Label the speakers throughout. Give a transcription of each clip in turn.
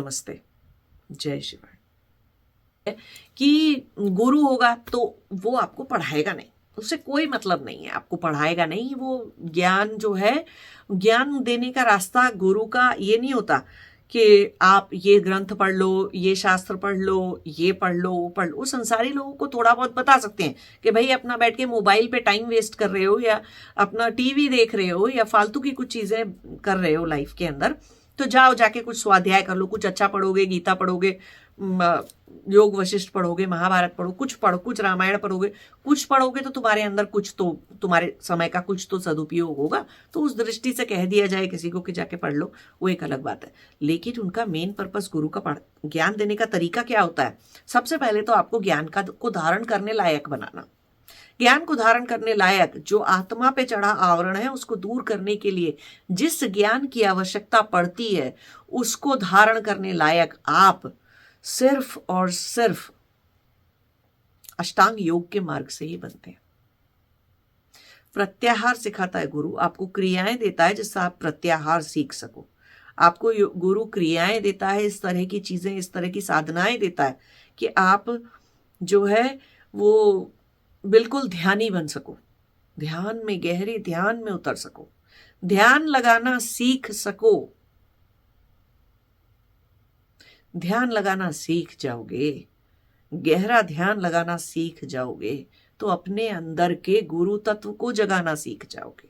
Speaker 1: नमस्ते, जय शिवाय। कि गुरु होगा तो वो आपको पढ़ाएगा नहीं, उससे कोई मतलब नहीं है, आपको पढ़ाएगा नहीं। वो ज्ञान जो है, ज्ञान देने का रास्ता गुरु का ये नहीं होता कि आप ये ग्रंथ पढ़ लो, ये शास्त्र पढ़ लो, ये पढ़ लो, वो पढ़ लो। वो संसारी लोगों को थोड़ा बहुत बता सकते हैं कि भाई अपना बैठ के मोबाइल पे टाइम वेस्ट कर रहे हो, या अपना टीवी देख रहे हो, या फालतू की कुछ चीजें कर रहे हो लाइफ के अंदर, तो जाओ जाके कुछ स्वाध्याय कर लो, कुछ अच्छा पढ़ोगे, गीता पढ़ोगे, योग वशिष्ठ पढ़ोगे, महाभारत पढ़ो, कुछ पढ़ो, कुछ रामायण पढ़ोगे, कुछ पढ़ोगे तो तुम्हारे अंदर कुछ तो, तुम्हारे समय का कुछ तो सदुपयोग होगा। तो उस दृष्टि से कह दिया जाए किसी को कि जाके पढ़ लो, वो एक अलग बात है। लेकिन उनका मेन पर्पस गुरु का ज्ञान देने का तरीका क्या होता है? सबसे पहले तो आपको ज्ञान को धारण करने लायक बनाना। ज्ञान को धारण करने लायक जो आत्मा पे चढ़ा आवरण है, उसको दूर करने के लिए जिस ज्ञान की आवश्यकता पड़ती है, उसको धारण करने लायक आप सिर्फ और सिर्फ अष्टांग योग के मार्ग से ही बनते हैं। प्रत्याहार सिखाता है गुरु, आपको क्रियाएं देता है जिससे आप प्रत्याहार सीख सको। आपको गुरु क्रियाएं देता है, इस तरह की चीजें, इस तरह की साधनाएं देता है कि आप जो है वो बिल्कुल ध्यानी बन सको, ध्यान में, गहरे ध्यान में उतर सको, ध्यान लगाना सीख सको। ध्यान लगाना सीख जाओगे, गहरा ध्यान लगाना सीख जाओगे, तो अपने अंदर के गुरु तत्व को जगाना सीख जाओगे।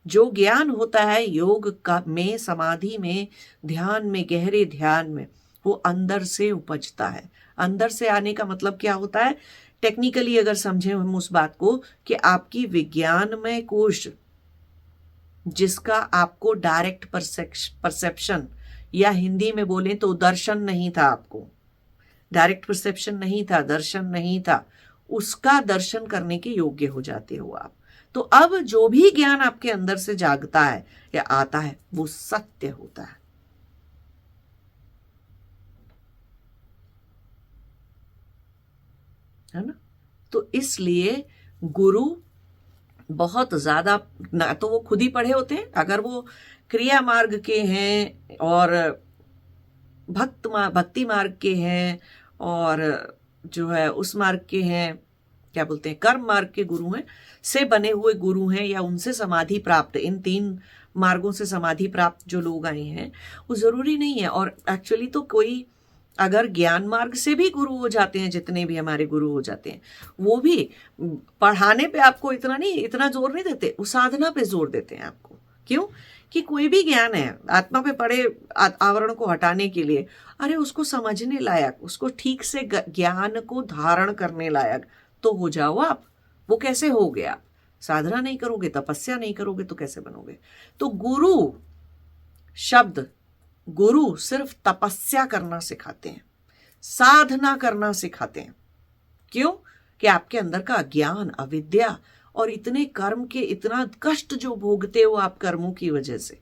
Speaker 1: जो ज्ञान होता है योग का में, समाधि में, ध्यान में, गहरे ध्यान में, वो अंदर से उपजता है। अंदर से आने का मतलब क्या होता है? टेक्निकली अगर समझे हम उस बात को, कि आपकी विज्ञानमय कोश, जिसका आपको डायरेक्ट परसेप्शन, या हिंदी में बोले तो दर्शन नहीं था, आपको डायरेक्ट परसेप्शन नहीं था, दर्शन नहीं था, उसका दर्शन करने के योग्य हो जाते हो आप। तो अब जो भी ज्ञान आपके अंदर से जागता है या आता है, वो सत्य होता है ना? तो इसलिए गुरु बहुत ज्यादा, ना तो वो खुद ही पढ़े होते हैं, अगर वो क्रिया मार्ग के हैं और भक्ति मार्ग के हैं, और जो है उस मार्ग के हैं, क्या बोलते हैं, कर्म मार्ग के गुरु हैं, से बने हुए गुरु हैं, या उनसे समाधि प्राप्त, इन 3 मार्गों से समाधि प्राप्त जो लोग आए हैं, वो जरूरी नहीं है। और एक्चुअली तो कोई अगर ज्ञान मार्ग से भी गुरु हो जाते हैं, जितने भी हमारे गुरु हो जाते हैं, वो भी पढ़ाने पे आपको इतना जोर नहीं देते, वो साधना पे जोर देते हैं आपको। क्यों? कि कोई भी ज्ञान है आत्मा पे पड़े आवरण को हटाने के लिए, अरे उसको समझने लायक, उसको ठीक से ज्ञान को धारण करने लायक तो हो जाओ आप। वो कैसे हो गया? साधना नहीं करोगे, तपस्या नहीं करोगे तो कैसे बनोगे? तो गुरु शब्द, गुरु सिर्फ तपस्या करना सिखाते हैं, साधना करना सिखाते हैं। क्यों? कि आपके अंदर का अज्ञान, अविद्या और इतने कर्म के, इतना कष्ट जो भोगते हो आप कर्मों की वजह से,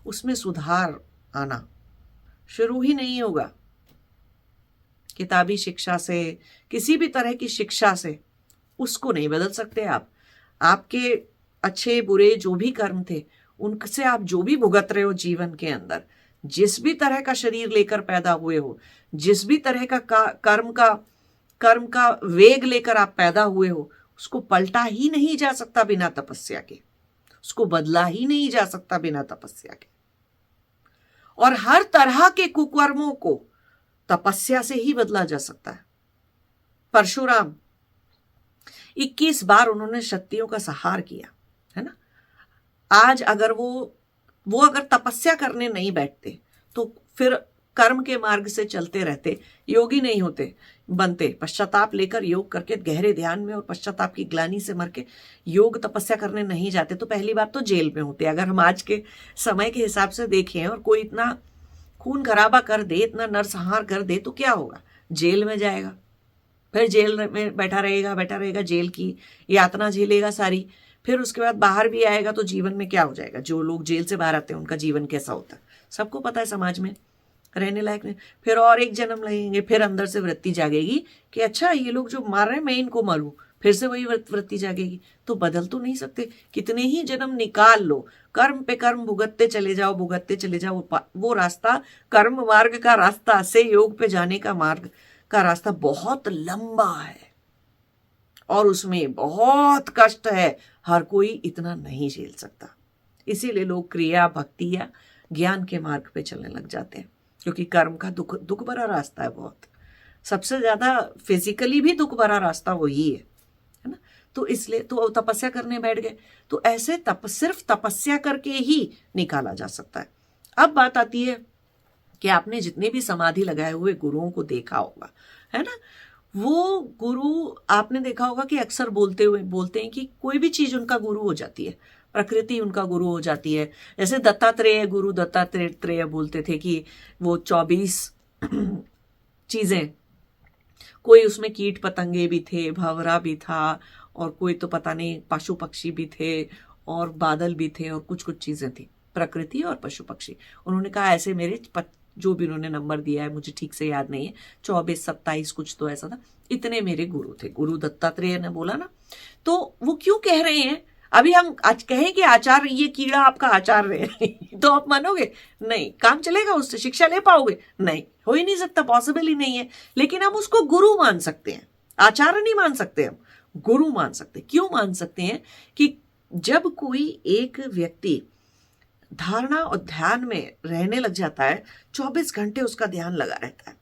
Speaker 1: उसमें सुधार आना शुरू ही नहीं होगा। किताबी शिक्षा से, किसी भी तरह की शिक्षा से उसको नहीं बदल सकते आप। आपके अच्छे बुरे जो भी कर्म थे, उनसे आप जो भी भुगत रहे हो जीवन के अंदर, जिस भी तरह का शरीर लेकर पैदा हुए हो, जिस भी तरह का कर्म का वेग लेकर आप पैदा हुए हो, उसको पलटा ही नहीं जा सकता बिना तपस्या के, उसको बदला ही नहीं जा सकता बिना तपस्या के। और हर तरह के कुकर्मों को तपस्या से ही बदला जा सकता है। परशुराम 21 बार उन्होंने शक्तियों का संहार किया, है ना? आज अगर वो अगर तपस्या करने नहीं बैठते, तो फिर कर्म के मार्ग से चलते रहते, योगी नहीं होते, बनते, पश्चाताप लेकर योग करके गहरे ध्यान में और पश्चाताप की ग्लानि से मर के योग तपस्या करने नहीं जाते, तो पहली बात तो जेल में होते। अगर हम आज के समय के हिसाब से देखें, और कोई इतना खून खराबा कर दे, इतना नरसंहार कर दे, तो क्या होगा? जेल में जाएगा, फिर जेल में बैठा रहेगा, जेल की यातना झेलेगा सारी, फिर उसके बाद बाहर भी आएगा तो जीवन में क्या हो जाएगा? जो लोग जेल से बाहर आते हैं उनका जीवन कैसा होता है सबको पता है, समाज में रहने लायक नहीं। फिर और एक जन्म लगेंगे, फिर अंदर से वृत्ति जागेगी कि अच्छा ये लोग जो मार रहे हैं मैं इनको मारूं, फिर से वही वृत्ति जागेगी। तो बदल तो नहीं सकते, कितने ही जन्म निकाल लो, कर्म पे कर्म भुगतते चले जाओ। वो रास्ता, कर्म मार्ग का रास्ता से योग पे जाने का मार्ग का रास्ता बहुत लंबा है और उसमें बहुत कष्ट है, हर कोई इतना नहीं झेल सकता। इसीलिए लोग क्रिया, भक्ति या ज्ञान के मार्ग पे चलने लग जाते हैं, क्योंकि कर्म का दुख भरा रास्ता है बहुत। सबसे ज्यादा फिजिकली भी दुख भरा रास्ता वही है ना। तो इसलिए तो तपस्या करने बैठ गए, तो ऐसे सिर्फ तपस्या करके ही निकाला जा सकता है। अब बात आती है कि आपने जितने भी समाधि लगाए हुए गुरुओं को देखा होगा, है ना, वो गुरु आपने देखा होगा कि अक्सर बोलते हैं कि कोई भी चीज उनका गुरु हो जाती है, प्रकृति उनका गुरु हो जाती है। जैसे दत्तात्रेय, गुरु दत्तात्रेय बोलते थे कि वो 24 चीजें, कोई उसमें कीट पतंगे भी थे, भंवरा भी था, और कोई तो पता नहीं पशु पक्षी भी थे, और बादल भी थे, और कुछ चीजें थी, प्रकृति और पशु पक्षी। उन्होंने कहा ऐसे मेरे जो भी उन्होंने नंबर दिया है मुझे ठीक से याद नहीं है, 24, 27 कुछ तो ऐसा था, इतने मेरे गुरु थे। गुरु दत्तात्रेय ने बोला ना, तो वो क्यों कह रहे हैं? अभी हम आज कहें कि आचार्य, ये कीड़ा आपका आचार्य है तो आप मानोगे? नहीं। काम चलेगा उससे? शिक्षा ले पाओगे? नहीं, हो ही नहीं सकता, पॉसिबल ही नहीं है। लेकिन हम उसको गुरु मान सकते हैं, आचार्य नहीं मान सकते, हम गुरु मान सकते। क्यों मान सकते हैं? कि जब कोई एक व्यक्ति धारणा और ध्यान में रहने लग जाता है, 24 घंटे उसका ध्यान लगा रहता है,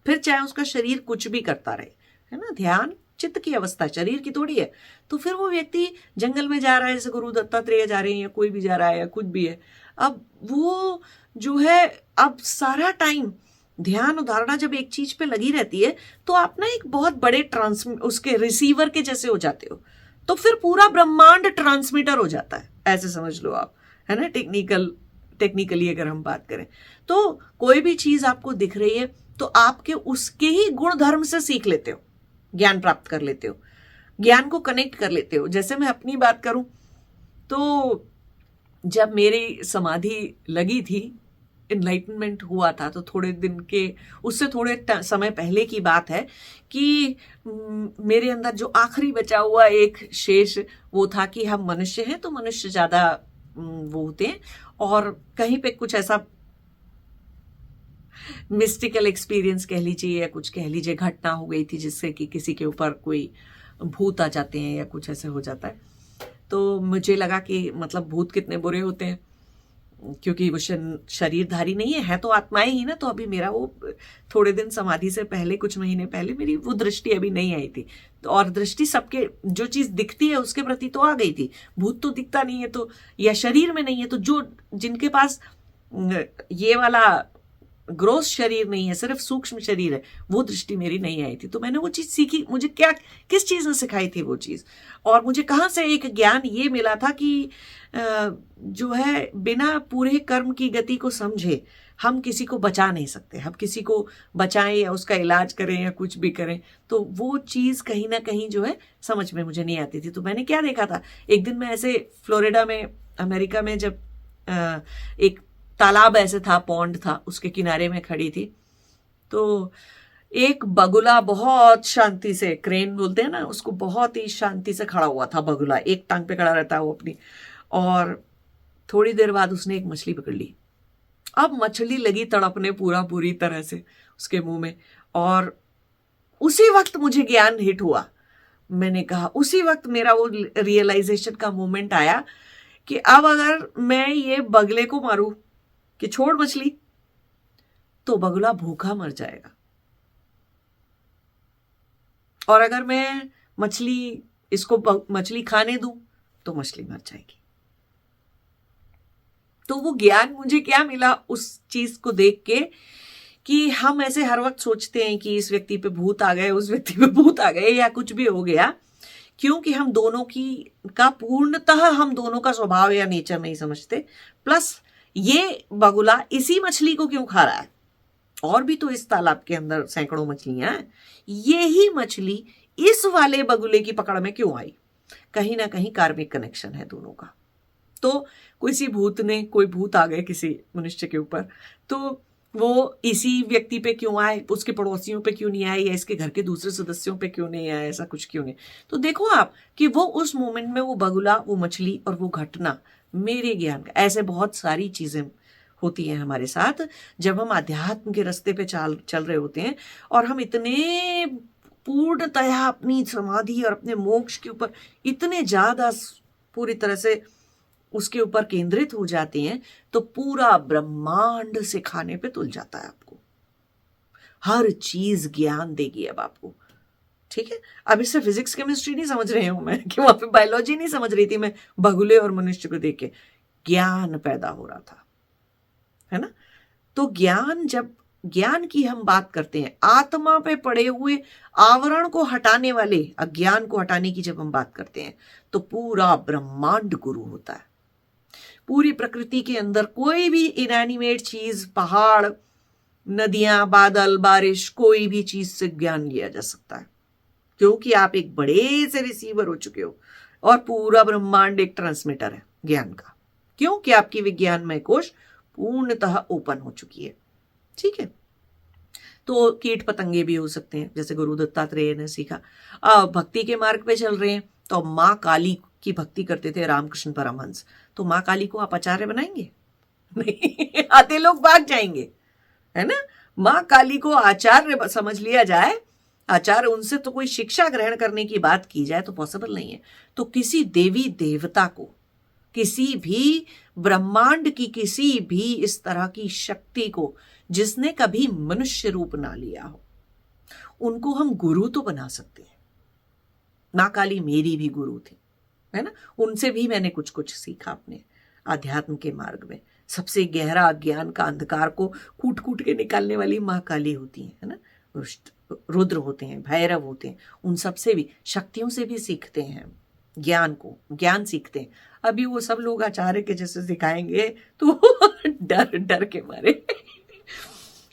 Speaker 1: फिर चाहे उसका शरीर कुछ भी करता रहे, है ना, ध्यान चित्त की अवस्था, शरीर की थोड़ी है। तो फिर वो व्यक्ति जंगल में जा रहा है, जैसे गुरु दत्तात्रेय जा रहे हैं, या कोई भी जा रहा है, या कुछ भी है, अब वो जो है, अब सारा टाइम ध्यान और धारणा जब एक चीज पे लगी रहती है, तो आप ना एक बहुत बड़े उसके रिसीवर के जैसे हो जाते हो। तो फिर पूरा ब्रह्मांड ट्रांसमीटर हो जाता है, ऐसे समझ लो आप, है ना। टेक्निकली अगर हम बात करें, तो कोई भी चीज आपको दिख रही है, तो आपके उसके ही गुण धर्म से सीख लेते हो, ज्ञान प्राप्त कर लेते हो, ज्ञान को कनेक्ट कर लेते हो। जैसे मैं अपनी बात करूं, तो जब मेरी समाधि लगी थी, इनलाइटनमेंट हुआ था, तो थोड़े दिन के, उससे थोड़े समय पहले की बात है कि मेरे अंदर जो आखिरी बचा हुआ एक शेष वो था कि हम मनुष्य हैं, तो मनुष्य ज्यादा वो होते हैं, और कहीं पे कुछ ऐसा मिस्टिकल एक्सपीरियंस कह लीजिए, या कुछ कह लीजिए, घटना हो गई थी जिससे कि किसी के ऊपर कोई भूत आ जाते हैं या कुछ ऐसे हो जाता है। तो मुझे लगा कि मतलब भूत कितने बुरे होते हैं, क्योंकि वो शरीरधारी नहीं है तो आत्माएं ही ना। तो अभी मेरा वो थोड़े दिन समाधि से पहले, कुछ महीने पहले, मेरी वो दृष्टि अभी नहीं आई थी, तो और दृष्टि सबके, जो चीज दिखती है उसके प्रति तो आ गई थी, भूत तो दिखता नहीं है, तो या शरीर में नहीं है, तो जो जिनके पास ये वाला ग्रोस शरीर नहीं है, सिर्फ सूक्ष्म शरीर है, वो दृष्टि मेरी नहीं आई थी। तो मैंने वो चीज सीखी। मुझे क्या, किस चीज ने सिखाई थी वो चीज, और मुझे कहाँ से एक ज्ञान ये मिला था कि जो है, बिना पूरे कर्म की गति को समझे हम किसी को बचा नहीं सकते। हम किसी को बचाएं या उसका इलाज करें या कुछ भी करें, तो वो चीज कहीं ना कहीं जो है समझ में मुझे नहीं आती थी। तो मैंने क्या देखा था, एक दिन मैं ऐसे फ्लोरिडा में, अमेरिका में, जब एक तालाब ऐसे था, पॉन्ड था, उसके किनारे में खड़ी थी, तो एक बगुला बहुत शांति से, क्रेन बोलते हैं ना उसको, बहुत ही शांति से खड़ा हुआ था बगुला, एक टांग पे खड़ा रहता है वो अपनी। और थोड़ी देर बाद उसने एक मछली पकड़ ली। अब मछली लगी तड़पने पूरी तरह से उसके मुंह में, और उसी वक्त मुझे ज्ञान हिट हुआ। मैंने कहा, उसी वक्त मेरा वो रियलाइजेशन का मोमेंट आया कि अब अगर मैं ये बगले को मारूं कि छोड़ मछली, तो बगुला भूखा मर जाएगा, और अगर मैं इसको मछली खाने दूं तो मछली मर जाएगी। तो वो ज्ञान मुझे क्या मिला उस चीज को देख के, कि हम ऐसे हर वक्त सोचते हैं कि इस व्यक्ति पे भूत आ गए, उस व्यक्ति पे भूत आ गए, या कुछ भी हो गया, क्योंकि हम दोनों का पूर्णतः हम दोनों का स्वभाव या नेचर नहीं समझते। प्लस ये बगुला इसी मछली को क्यों खा रहा है, और भी तो इस तालाब के अंदर सैकड़ों मछलियां हैं, ये ही मछली इस वाले बगुले की पकड़ में क्यों आई? कहीं ना कहीं कार्मिक कनेक्शन है दोनों का। तो कोई भूत आ गए किसी मनुष्य के ऊपर, तो वो इसी व्यक्ति पे क्यों आए, उसके पड़ोसियों पे क्यों नहीं आए, या इसके घर के दूसरे सदस्यों पे क्यों नहीं आए, ऐसा कुछ क्यों नहीं। तो देखो आप कि वो उस मोमेंट में वो बगुला, वो मछली और वो घटना मेरे ज्ञान का, ऐसे बहुत सारी चीजें होती हैं हमारे साथ जब हम अध्यात्म के रास्ते पे चल रहे होते हैं, और हम इतने पूर्णतया अपनी समाधि और अपने मोक्ष के ऊपर इतने ज्यादा पूरी तरह से उसके ऊपर केंद्रित हो जाते हैं, तो पूरा ब्रह्मांड सिखाने पे तुल जाता है आपको, हर चीज ज्ञान देगी अब आपको। ठीक है, अब इससे फिजिक्स केमिस्ट्री नहीं समझ रही हूं मैं, कि वहां पे बायोलॉजी नहीं समझ रही थी मैं बगुले और मनुष्य को देख के, ज्ञान पैदा हो रहा था, है ना। तो ज्ञान, जब ज्ञान की हम बात करते हैं, आत्मा पे पड़े हुए आवरण को हटाने वाले, अज्ञान को हटाने की जब हम बात करते हैं, तो पूरा ब्रह्मांड गुरु होता है। पूरी प्रकृति के अंदर कोई भी इनएनिमेट चीज, पहाड़, नदियां, बादल, बारिश, कोई भी चीज से ज्ञान लिया जा सकता है, क्योंकि आप एक बड़े से रिसीवर हो चुके हो, और पूरा ब्रह्मांड एक ट्रांसमीटर है ज्ञान का, क्योंकि आपकी विज्ञानमय कोश पूर्णतः ओपन हो चुकी है। ठीक है, तो कीट पतंगे भी हो सकते हैं, जैसे गुरु दत्तात्रेय ने सीखा। भक्ति के मार्ग पे चल रहे हैं, तो माँ काली की भक्ति करते थे रामकृष्ण परमहंस, तो माँ काली को आप आचार्य बनाएंगे? नहीं, आते लोग भाग जाएंगे, है ना। माँ काली को आचार्य समझ लिया जाए, आचार्य, उनसे तो कोई शिक्षा ग्रहण करने की बात की जाए तो पॉसिबल नहीं है। तो किसी देवी देवता को, किसी भी ब्रह्मांड की किसी भी इस तरह की शक्ति को जिसने कभी मनुष्य रूप ना लिया हो, उनको हम गुरु तो बना सकते हैं। माँ काली मेरी भी गुरु थी, है ना, उनसे भी मैंने कुछ कुछ सीखा अपने आध्यात्म के मार्ग में। सबसे गहरा अज्ञान का अंधकार को कूट कूट के निकालने वाली माँ काली होती है ना, रुद्र होते हैं, भैरव होते हैं, उन सब से भी, शक्तियों से भी सीखते हैं ज्ञान सीखते हैं। अभी वो सब लोग आचार्य के जैसे सिखाएंगे तो डर डर के मारे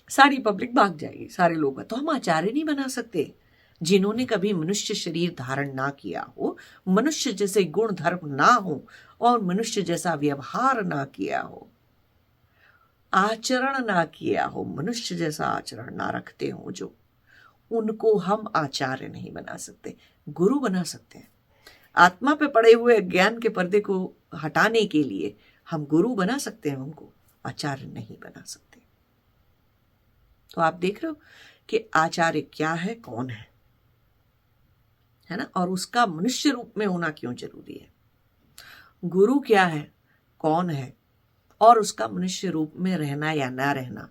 Speaker 1: सारी पब्लिक भाग जाएगी, सारे लोग। तो हम आचार्य नहीं बना सकते जिन्होंने कभी मनुष्य शरीर धारण ना किया हो, मनुष्य जैसे गुण धर्म ना हो, और मनुष्य जैसा व्यवहार ना किया हो, आचरण ना किया हो, मनुष्य जैसा आचरण ना रखते हो, जो उनको हम आचार्य नहीं बना सकते, गुरु बना सकते हैं। आत्मा पे पड़े हुए ज्ञान के पर्दे को हटाने के लिए हम गुरु बना सकते हैं, उनको आचार्य नहीं बना सकते। तो आप देख रहे हो कि आचार्य क्या है, कौन है ना, और उसका मनुष्य रूप में होना क्यों जरूरी है। गुरु क्या है, कौन है, और उसका मनुष्य रूप में रहना या ना रहना,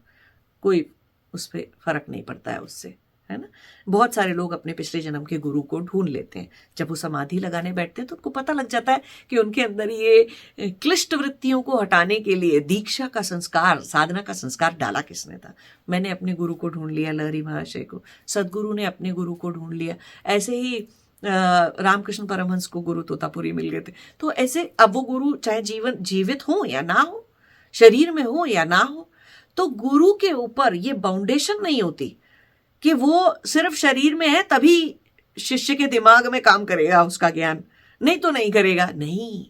Speaker 1: कोई उस पर फर्क नहीं पड़ता है उससे, है ना। बहुत सारे लोग अपने पिछले जन्म के गुरु को ढूंढ लेते हैं, जब वो समाधि लगाने बैठते हैं तो उनको पता लग जाता है कि उनके अंदर ये क्लिष्ट वृत्तियों को हटाने के लिए दीक्षा का संस्कार, साधना का संस्कार डाला किसने था। मैंने अपने गुरु को ढूंढ लिया, लहरी महाशय को, सदगुरु ने अपने गुरु को ढूंढ लिया, ऐसे ही रामकृष्ण परमहंस को गुरु तोतापुरी मिल गए थे। तो ऐसे अब वो गुरु चाहे जीवित हो या ना हो, शरीर में हो या ना हो, तो गुरु के ऊपर ये बाउंडेशन नहीं होती कि वो सिर्फ शरीर में है तभी शिष्य के दिमाग में काम करेगा उसका ज्ञान, नहीं तो नहीं करेगा। नहीं,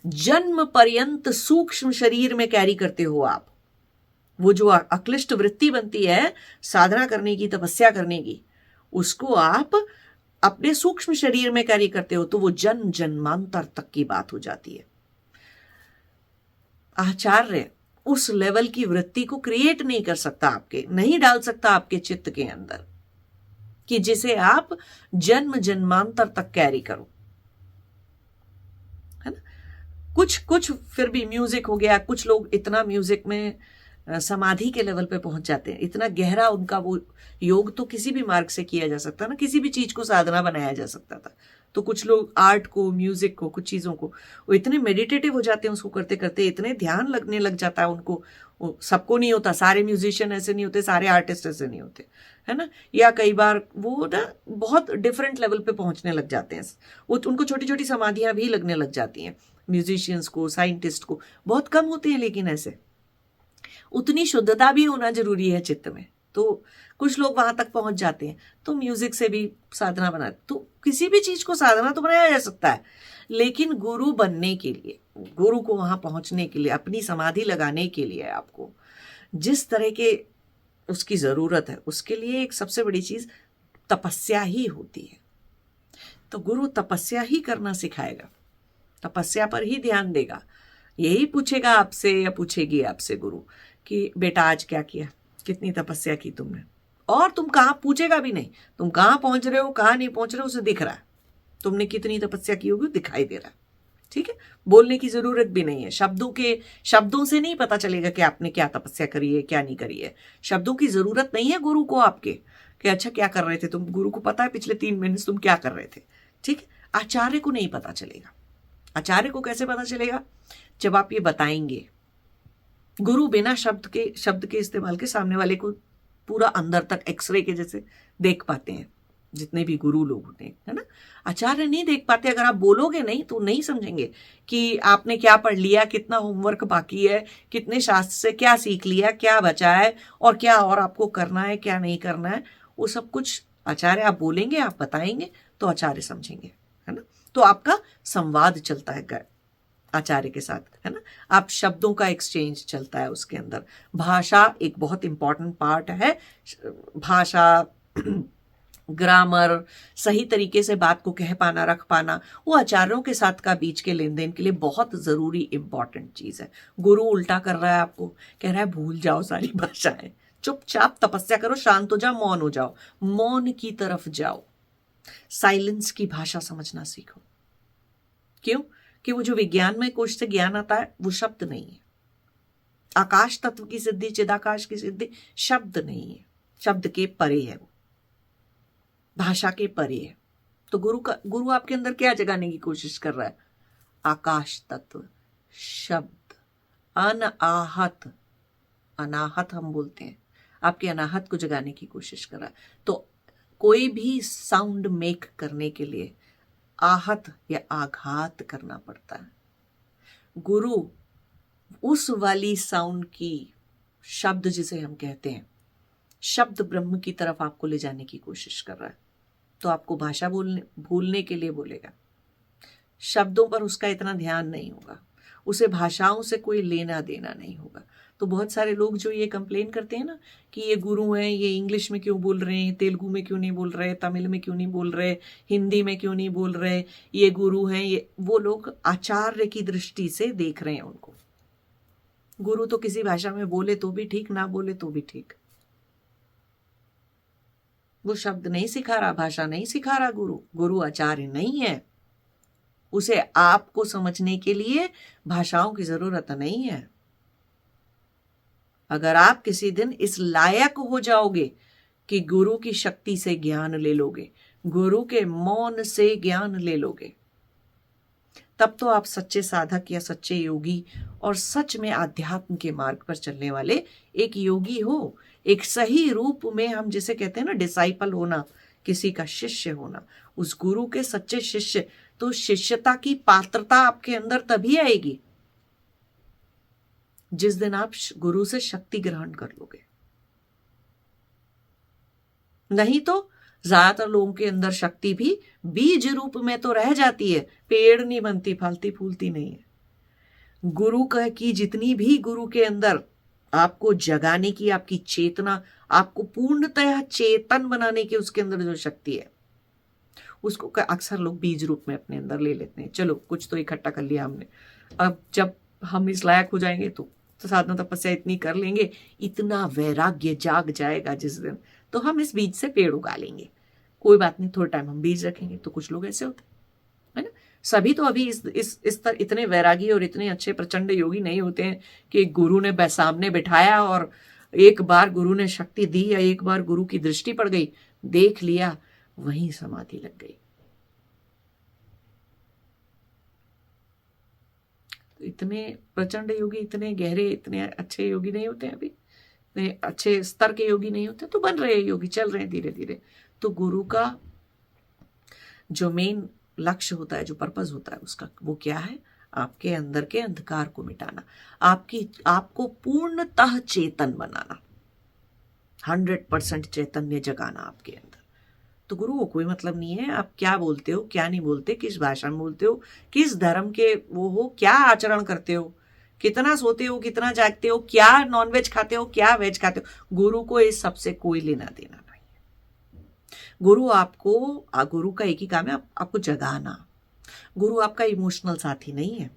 Speaker 1: जन्म पर्यंत सूक्ष्म शरीर में कैरी करते हो आप। वो जो अक्लिष्ट वृत्ति बनती है साधना करने की, तपस्या करने की, उसको आप अपने सूक्ष्म शरीर में कैरी करते हो, तो वो जन्म जन्मांतर तक की बात हो जाती है। आचार्य उस लेवल की वृत्ति को क्रिएट नहीं कर सकता, आपके नहीं डाल सकता आपके चित्त के अंदर, कि जिसे आप जन्म जन्मांतर तक कैरी करो, है ना। कुछ फिर भी म्यूजिक हो गया, कुछ लोग इतना म्यूजिक में समाधि के लेवल पे पहुंच जाते हैं, इतना गहरा उनका वो योग तो किसी भी मार्ग से किया जा सकता ना, किसी भी चीज को साधना बनाया जा सकता था। तो कुछ लोग आर्ट को, म्यूजिक को, कुछ चीजों को, वो इतने मेडिटेटिव हो जाते हैं उसको करते करते, इतने ध्यान लगने लग जाता है उनको। सबको नहीं होता, सारे म्यूजिशियन ऐसे नहीं होते, सारे आर्टिस्ट ऐसे नहीं होते, है ना। या कई बार वो ना बहुत डिफरेंट लेवल पे पहुंचने लग जाते हैं, वो उनको छोटी छोटी समाधियां भी लगने लग जाती हैं। म्यूजिशियंस को, साइंटिस्ट को बहुत कम होते हैं, लेकिन ऐसे उतनी शुद्धता भी होना जरूरी है चित्त में। तो कुछ लोग वहां तक पहुंच जाते हैं, तो म्यूजिक से भी साधना बना, तो किसी भी चीज को साधना तो बनाया जा सकता है, लेकिन गुरु बनने के लिए, गुरु को वहां पहुंचने के लिए, अपनी समाधि लगाने के लिए आपको जिस तरह के उसकी जरूरत है, उसके लिए एक सबसे बड़ी चीज तपस्या ही होती है। तो गुरु तपस्या ही करना सिखाएगा, तपस्या पर ही ध्यान देगा। यही पूछेगा आपसे या पूछेगी आपसे गुरु कि बेटा आज क्या किया, कितनी तपस्या की तुमने। और तुम कहाँ, पूछेगा भी नहीं तुम कहाँ पहुंच रहे हो कहाँ नहीं पहुंच रहे हो, उसे दिख रहा है तुमने कितनी तपस्या की होगी, दिखाई दे रहा है। ठीक है, बोलने की जरूरत भी नहीं है। शब्दों से नहीं पता चलेगा कि आपने क्या तपस्या करी है क्या नहीं करी है। शब्दों की जरूरत नहीं है गुरु को आपके कि अच्छा क्या कर रहे थे तुम, गुरु को पता है पिछले 3 महीने से तुम क्या कर रहे थे। ठीक है, आचार्य को नहीं पता चलेगा। आचार्य को कैसे पता चलेगा, जब आप ये बताएंगे। गुरु बिना शब्द के इस्तेमाल के सामने वाले को पूरा अंदर तक एक्सरे के जैसे देख पाते हैं, जितने भी गुरु लोग होते हैं, है ना। आचार्य नहीं देख पाते। अगर आप बोलोगे नहीं तो नहीं समझेंगे कि आपने क्या पढ़ लिया, कितना होमवर्क बाकी है, कितने शास्त्र से क्या सीख लिया, क्या बचा है और क्या और आपको करना है क्या नहीं करना है। वो सब कुछ आचार्य, आप बोलेंगे आप बताएंगे तो आचार्य समझेंगे, है ना। तो आपका संवाद चलता है आचार्य के साथ, है ना। आप शब्दों का एक्सचेंज चलता है उसके अंदर। भाषा एक बहुत इंपॉर्टेंट पार्ट है। भाषा, ग्रामर, सही तरीके से बात को कह पाना, रख पाना, वो आचार्यों के साथ का बीच के लेन देन के लिए बहुत जरूरी इंपॉर्टेंट चीज है। गुरु उल्टा कर रहा है आपको, कह रहा है भूल जाओ सारी भाषाएं, चुपचाप तपस्या करो, शांत हो जाओ, मौन हो जाओ, मौन की तरफ जाओ, साइलेंस की भाषा समझना सीखो। क्यों? कि वो जो विज्ञान में कोश से ज्ञान आता है वो शब्द नहीं है। आकाश तत्व की सिद्धि, चिदाकाश की सिद्धि शब्द नहीं है, शब्द के परे है, वो भाषा के परे है। तो गुरु आपके अंदर क्या जगाने की कोशिश कर रहा है? आकाश तत्व, शब्द, अनाहत, अनाहत हम बोलते हैं, आपके अनाहत को जगाने की कोशिश कर रहा है। तो कोई भी साउंड मेक करने के लिए आहत या आघात करना पड़ता है। गुरु उस वाली साउंड की, शब्द जिसे हम कहते हैं, शब्द ब्रह्म की तरफ आपको ले जाने की कोशिश कर रहा है। तो आपको भाषा भूलने के लिए बोलेगा। शब्दों पर उसका इतना ध्यान नहीं होगा, उसे भाषाओं से कोई लेना देना नहीं होगा। तो बहुत सारे लोग जो ये कंप्लेन करते हैं ना कि ये गुरु हैं, ये इंग्लिश में क्यों बोल रहे हैं, तेलुगु में क्यों नहीं बोल रहे, तमिल में क्यों नहीं बोल रहे, हिंदी में क्यों नहीं बोल रहे, ये गुरु हैं, ये वो लोग आचार्य की दृष्टि से देख रहे हैं उनको। गुरु तो किसी भाषा में बोले तो भी ठीक, ना बोले तो भी ठीक। वो शब्द नहीं सिखा रहा, भाषा नहीं सिखा रहा। गुरु आचार्य नहीं है। उसे आपको समझने के लिए भाषाओं की जरूरत नहीं है। अगर आप किसी दिन इस लायक हो जाओगे कि गुरु की शक्ति से ज्ञान ले लोगे, गुरु के मौन से ज्ञान ले लोगे, तब तो आप सच्चे साधक या सच्चे योगी और सच में आध्यात्म के मार्ग पर चलने वाले एक योगी हो। एक सही रूप में, हम जिसे कहते हैं ना डिसाइपल होना, किसी का शिष्य होना, उस गुरु के सच्चे शिष्य। तो शिष्यता की पात्रता आपके अंदर तभी आएगी जिस दिन आप गुरु से शक्ति ग्रहण कर लोगे। नहीं तो ज्यादातर लोगों के अंदर शक्ति भी बीज रूप में तो रह जाती है, पेड़ नहीं बनती, फलती फूलती नहीं है। गुरु की जितनी भी गुरु के अंदर आपको जगाने की, आपकी चेतना, आपको पूर्णतः चेतन बनाने की उसके अंदर जो शक्ति है, उसको अक्सर लोग बीज रूप में अपने अंदर ले लेते हैं। चलो कुछ तो इकट्ठा कर लिया हमने, अब जब हम इस लायक हो जाएंगे तो साधना तपस्या इतनी कर लेंगे, इतना वैराग्य जाग जाएगा जिस दिन, तो हम इस बीज से पेड़ उगा लेंगे। कोई बात नहीं, थोड़ा टाइम हम बीज रखेंगे। तो कुछ लोग ऐसे होते हैं, है ना। सभी तो अभी इस तरह इतने वैरागी और इतने अच्छे प्रचंड योगी नहीं होते हैं कि गुरु ने सामने बिठाया और एक बार गुरु ने शक्ति दी या एक बार गुरु की दृष्टि पड़ गई, देख लिया, वहीं समाधि लग गई। तो इतने प्रचंड योगी, इतने गहरे, इतने अच्छे योगी नहीं होते हैं अभी, इतने अच्छे स्तर के योगी नहीं होते। तो बन रहे हैं योगी, चल रहे हैं धीरे धीरे। तो गुरु का जो मेन लक्ष्य होता है, जो पर्पस होता है उसका, वो क्या है? आपके अंदर के अंधकार को मिटाना, आपको पूर्णतः चेतन बनाना, 100% चैतन्य जगाना आपके अंदर। तो गुरु को कोई मतलब नहीं है आप क्या बोलते हो, क्या नहीं बोलते, किस भाषा में बोलते हो, किस धर्म के वो हो, क्या आचरण करते हो, कितना सोते हो, कितना जागते हो, क्या नॉनवेज खाते हो, क्या वेज खाते हो, गुरु को इस सबसे कोई लेना देना नहीं है। गुरु का एक ही काम है, आपको जगाना। गुरु आपका इमोशनल साथी नहीं है।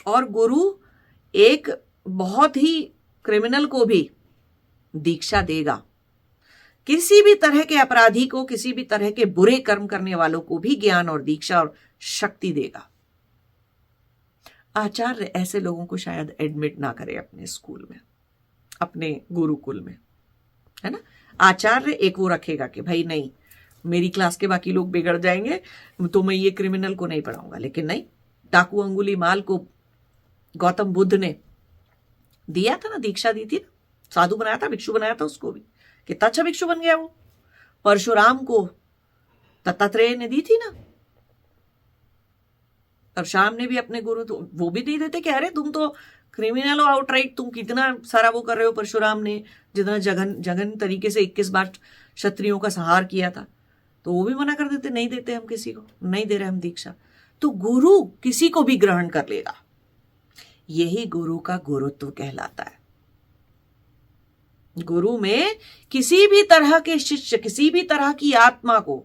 Speaker 1: और गुरु एक बहुत ही क्रिमिनल को भी दीक्षा देगा, किसी भी तरह के अपराधी को, किसी भी तरह के बुरे कर्म करने वालों को भी ज्ञान और दीक्षा और शक्ति देगा। आचार्य ऐसे लोगों को शायद एडमिट ना करे अपने स्कूल में, अपने गुरुकुल में, है ना। आचार्य एक वो रखेगा कि भाई नहीं, मेरी क्लास के बाकी लोग बिगड़ जाएंगे तो मैं ये क्रिमिनल को नहीं पढ़ाऊंगा। लेकिन नहीं, डाकू अंगुलीमाल को गौतम बुद्ध ने दिया था ना, दीक्षा दी थी ना, साधु बनाया था, भिक्षु बनाया था उसको भी, कितना अच्छा भिक्षु बन गया वो। परशुराम को दत्तात्रेय ने दी थी ना। परशुराम ने भी अपने गुरु, तो वो भी नहीं देते कि अरे तुम तो क्रिमिनल हो आउटराइट, तुम कितना सारा वो कर रहे हो। परशुराम ने जितना जघन तरीके से 21 बार क्षत्रियों का संहार किया था, तो वो भी मना कर देते, नहीं देते हम किसी को, नहीं दे रहे हम दीक्षा। तो गुरु किसी को भी ग्रहण कर लेगा, यही गुरु का गुरुत्व कहलाता है। गुरु में किसी भी तरह के शिष्य, किसी भी तरह की आत्मा को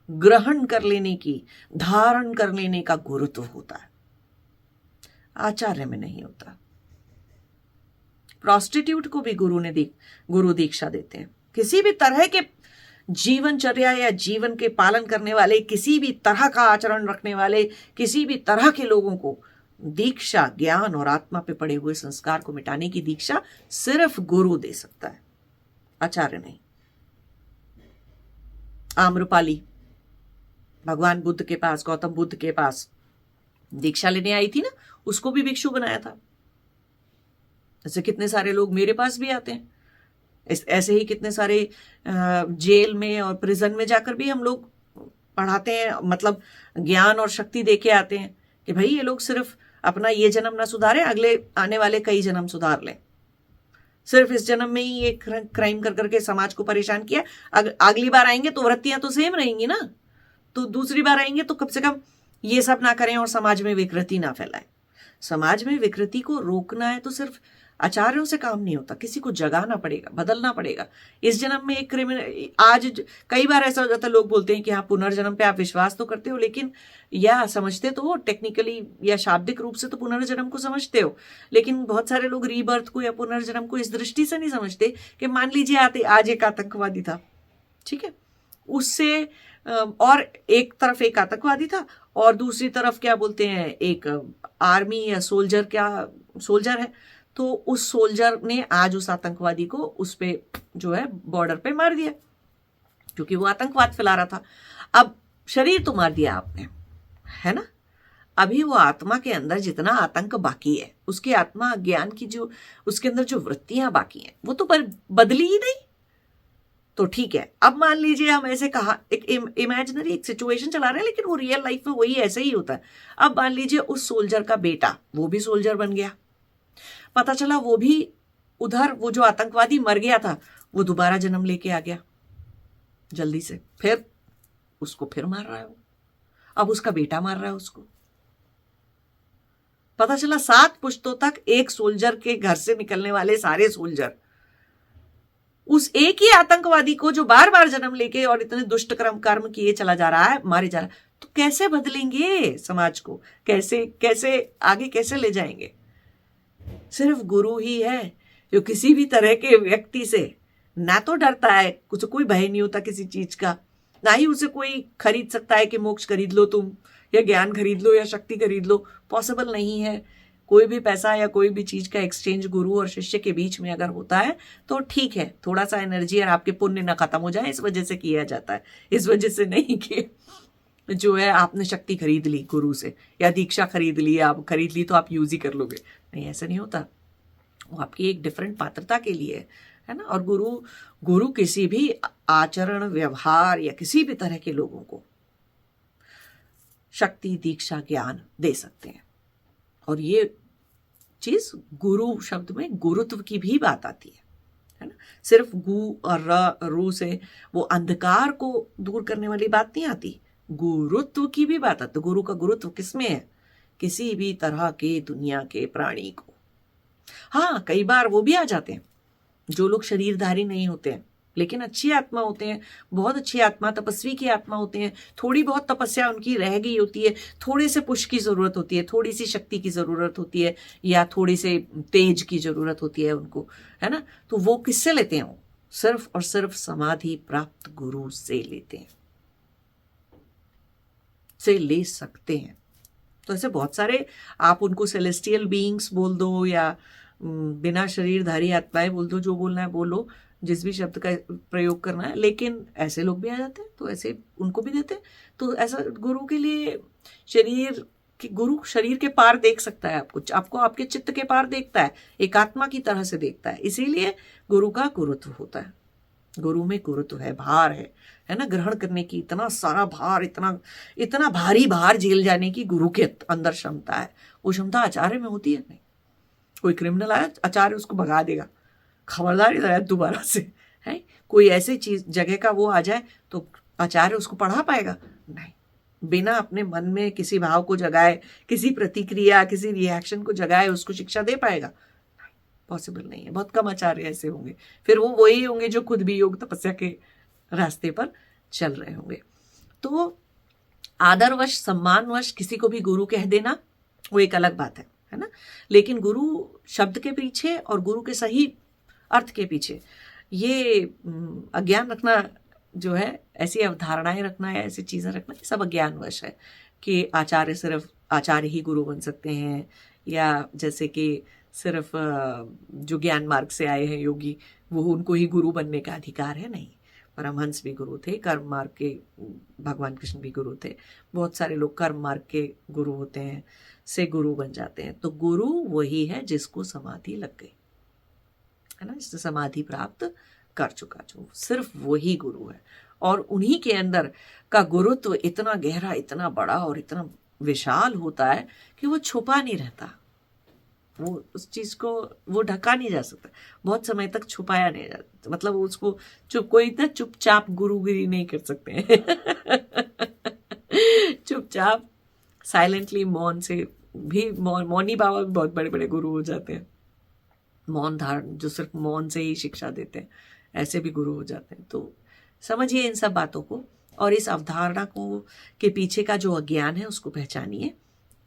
Speaker 1: ग्रहण कर लेने की, धारण कर लेने का गुरुत्व होता है। आचार्य में नहीं होता। प्रोस्टिट्यूट को भी गुरु दीक्षा देते हैं। किसी भी तरह के जीवनचर्या या जीवन के पालन करने वाले, किसी भी तरह का आचरण रखने वाले, किसी भी तरह के लोगों को दीक्षा, ज्ञान और आत्मा पे पड़े हुए संस्कार को मिटाने की दीक्षा सिर्फ गुरु दे सकता है, आचार्य नहीं। आम्रपाली भगवान बुद्ध के पास, गौतम बुद्ध के पास दीक्षा लेने आई थी ना, उसको भी भिक्षु बनाया था। ऐसे कितने सारे लोग मेरे पास भी आते हैं, ऐसे ही कितने सारे जेल में और प्रिजन में जाकर भी हम लोग पढ़ाते हैं, मतलब ज्ञान और शक्ति देके आते हैं कि भाई ये लोग सिर्फ अपना ये जन्म ना सुधारे, अगले आने वाले कई जन्म सुधार लें। सिर्फ इस जन्म में ही एक क्राइम कर करके समाज को परेशान किया, अगली बार आएंगे तो वृत्तियां तो सेम रहेंगी ना, तो दूसरी बार आएंगे तो कम से कम ये सब ना करें और समाज में विकृति ना फैलाएं। समाज में विकृति को रोकना है तो सिर्फ आचार्यों से काम नहीं होता, किसी को जगाना पड़ेगा, बदलना पड़ेगा। इस जन्म में एक क्रिमिनल, आज कई बार ऐसा हो जाता है, लोग बोलते हैं कि हाँ पुनर्जन्म पे आप विश्वास तो करते हो, लेकिन या समझते तो हो टेक्निकली या शाब्दिक रूप से तो पुनर्जन्म को समझते हो, लेकिन बहुत सारे लोग रीबर्थ को या पुनर्जन्म को इस दृष्टि से नहीं समझते कि मान लीजिए आज एक आतंकवादी था, ठीक है, उससे और एक तरफ एक आतंकवादी था और दूसरी तरफ क्या बोलते हैं, एक आर्मी या सोल्जर है, तो उस सोल्जर ने आज उस आतंकवादी को उस पे जो है बॉर्डर पे मार दिया, क्योंकि वो आतंकवाद फैला रहा था। अब शरीर तो मार दिया आपने, है ना, अभी वो आत्मा के अंदर जितना आतंक बाकी है, उसकी आत्मा ज्ञान की जो उसके अंदर जो वृत्तियां बाकी हैं, वो तो बदली ही नहीं। तो ठीक है, अब मान लीजिए हम ऐसे कहा, एक इमेजिनरी एक सिचुएशन चला रहे हैं, लेकिन वो रियल लाइफ में वही ऐसे ही होता है। अब मान लीजिए उस सोल्जर का बेटा, वो भी सोल्जर बन गया, पता चला वो भी उधर, वो जो आतंकवादी मर गया था वो दोबारा जन्म लेके आ गया जल्दी से, फिर उसको फिर मार रहा है वो, अब उसका बेटा मार रहा है उसको। पता चला 7 पुश्तों तक एक सोल्जर के घर से निकलने वाले सारे सोल्जर उस एक ही आतंकवादी को, जो बार बार जन्म लेके और इतने दुष्ट कर्म किए चला जा रहा है, मारे जा रहा है। तो कैसे बदलेंगे समाज को, कैसे आगे कैसे ले जाएंगे? सिर्फ गुरु ही है जो किसी भी तरह के व्यक्ति से ना तो डरता है, कुछ कोई भय नहीं होता किसी चीज का, ना ही उसे कोई खरीद सकता है कि मोक्ष खरीद लो तुम, या ज्ञान खरीद लो, या शक्ति खरीद लो, पॉसिबल नहीं है। कोई भी पैसा या कोई भी चीज का एक्सचेंज गुरु और शिष्य के बीच में अगर होता है तो ठीक है, थोड़ा सा एनर्जी और आपके पुण्य ना खत्म हो जाए, इस वजह से किया जाता है। इस वजह से नहीं कि जो है आपने शक्ति खरीद ली गुरु से, या दीक्षा खरीद ली, आप खरीद ली तो आप यूज ही कर लोगे, नहीं, ऐसा नहीं होता। वो आपकी एक डिफरेंट पात्रता के लिए है ना। और गुरु किसी भी आचरण, व्यवहार या किसी भी तरह के लोगों को शक्ति, दीक्षा, ज्ञान दे सकते हैं। और ये चीज गुरु शब्द में गुरुत्व की भी बात आती है ना। सिर्फ गु और रू से वो अंधकार को दूर करने वाली बात नहीं आती, गुरुत्व की भी बात आती। गुरु का गुरुत्व किसमें है किसी भी तरह के दुनिया के प्राणी को। हाँ, कई बार वो भी आ जाते हैं जो लोग शरीरधारी नहीं होते हैं लेकिन अच्छी आत्मा होते हैं, बहुत अच्छी आत्मा, तपस्वी की आत्मा होते हैं। थोड़ी बहुत तपस्या उनकी रह गई होती है, थोड़े से पुश की जरूरत होती है, थोड़ी सी शक्ति की जरूरत होती है, या थोड़ी से तेज की जरूरत होती है उनको, है ना। तो वो किससे लेते हैं? वो सिर्फ और सिर्फ समाधि प्राप्त गुरु से लेते हैं, से ले सकते हैं। तो ऐसे बहुत सारे, आप उनको सेलेस्टियल बीइंग्स बोल दो या बिना शरीरधारी आत्माएं बोल दो, जो बोलना है बोलो, जिस भी शब्द का प्रयोग करना है, लेकिन ऐसे लोग भी आ जाते हैं तो ऐसे उनको भी देते हैं। तो ऐसा गुरु के लिए गुरु शरीर के पार देख सकता है, आपको आपके चित्त के पार देखता है, एक आत्मा की तरह से देखता है। इसीलिए गुरु का गुरुत्व होता है, गुरु में गुरुत्व है, भार है ना, ग्रहण करने की इतना सारा भार, इतना भारी भार झेल जाने की गुरु के अंदर क्षमता है। वो क्षमता आचार्य में होती है नहीं। कोई क्रिमिनल आया, आचार्य उसको भगा देगा, खबरदारी आया दोबारा से, है। कोई ऐसी चीज जगह का वो आ जाए तो आचार्य उसको पढ़ा पाएगा? नहीं। बिना अपने मन में किसी भाव को जगाए, किसी प्रतिक्रिया, किसी रिएक्शन को जगाए उसको शिक्षा दे पाएगा? पॉसिबल नहीं है। बहुत कम आचार्य ऐसे होंगे, फिर वो वही होंगे जो खुद भी योग तपस्या के रास्ते पर चल रहे होंगे। तो आदरवश, सम्मानवश किसी को भी गुरु कह देना वो एक अलग बात है ना। लेकिन गुरु शब्द के पीछे और गुरु के सही अर्थ के पीछे ये अज्ञान रखना जो है, ऐसी अवधारणाएं रखना या ऐसी चीजें रखना, ये सब अज्ञानवश है कि आचार्य सिर्फ आचार्य ही गुरु बन सकते हैं, या जैसे कि सिर्फ जो ज्ञान मार्ग से आए हैं योगी वो उनको ही गुरु बनने का अधिकार है। नहीं, परमहंस भी गुरु थे, कर्म मार्ग के भगवान कृष्ण भी गुरु थे, बहुत सारे लोग कर्म मार्ग के गुरु होते हैं, से गुरु बन जाते हैं। तो गुरु वही है जिसको समाधि लग गई, है ना, जिसने समाधि प्राप्त कर चुका, जो सिर्फ वही गुरु है। और उन्हीं के अंदर का गुरुत्व इतना गहरा, इतना बड़ा और इतना विशाल होता है कि वो छुपा नहीं रहता, वो उस चीज को वो ढका नहीं जा सकता, बहुत समय तक छुपाया नहीं जा सकता। मतलब उसको कोई इतना चुपचाप गुरुगिरी नहीं कर सकते हैं चुपचाप साइलेंटली, मौन से भी, मौनी बाबा भी बहुत बड़े बड़े गुरु हो जाते हैं, मौन धारण, जो सिर्फ मौन से ही शिक्षा देते हैं, ऐसे भी गुरु हो जाते हैं। तो समझिए इन सब बातों को, और इस अवधारणा को के पीछे का जो अज्ञान है उसको पहचानिए।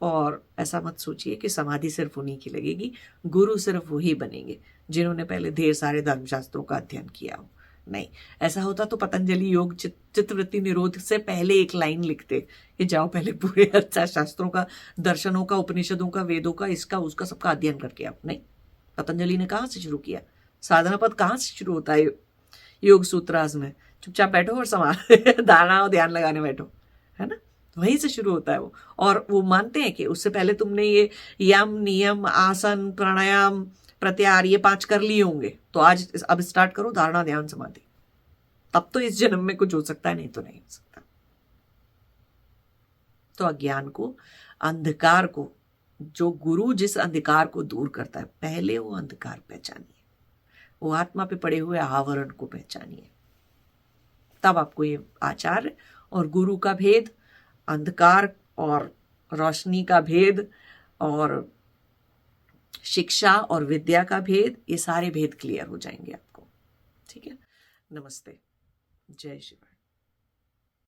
Speaker 1: और ऐसा मत सोचिए कि समाधि सिर्फ उन्हीं की लगेगी, गुरु सिर्फ वही बनेंगे जिन्होंने पहले ढेर सारे धर्मशास्त्रों का अध्ययन किया हो। नहीं, ऐसा होता तो पतंजलि योग चित्तवृत्ति निरोध से पहले एक लाइन लिखते कि जाओ पहले पूरे शास्त्रों का, दर्शनों का, उपनिषदों का, वेदों का, इसका उसका सबका अध्ययन करके आप। नहीं, पतंजलि ने कहाँ से शुरू किया? साधना पद कहाँ से शुरू होता है? योग सूत्रास में चुपचाप बैठो और समाधि धारणा और ध्यान लगाने बैठो, है ना, वहीं से शुरू होता है वो। और वो मानते हैं कि उससे पहले तुमने ये यम, नियम, आसन, प्राणायाम, प्रत्याहार, ये 5 कर लिए होंगे, तो आज अब स्टार्ट करो धारणा, ध्यान, समाधि, तब तो इस जन्म में कुछ हो सकता है, नहीं तो नहीं हो सकता। तो अज्ञान को, अंधकार को, जो गुरु जिस अंधकार को दूर करता है, पहले वो अंधकार पहचानिए, वो आत्मा पे पड़े हुए आवरण को पहचानिए, तब आपको ये आचार्य और गुरु का भेद, अंधकार और रोशनी का भेद, और शिक्षा और विद्या का भेद, ये सारे भेद क्लियर हो जाएंगे आपको। ठीक है, नमस्ते, जय शिव।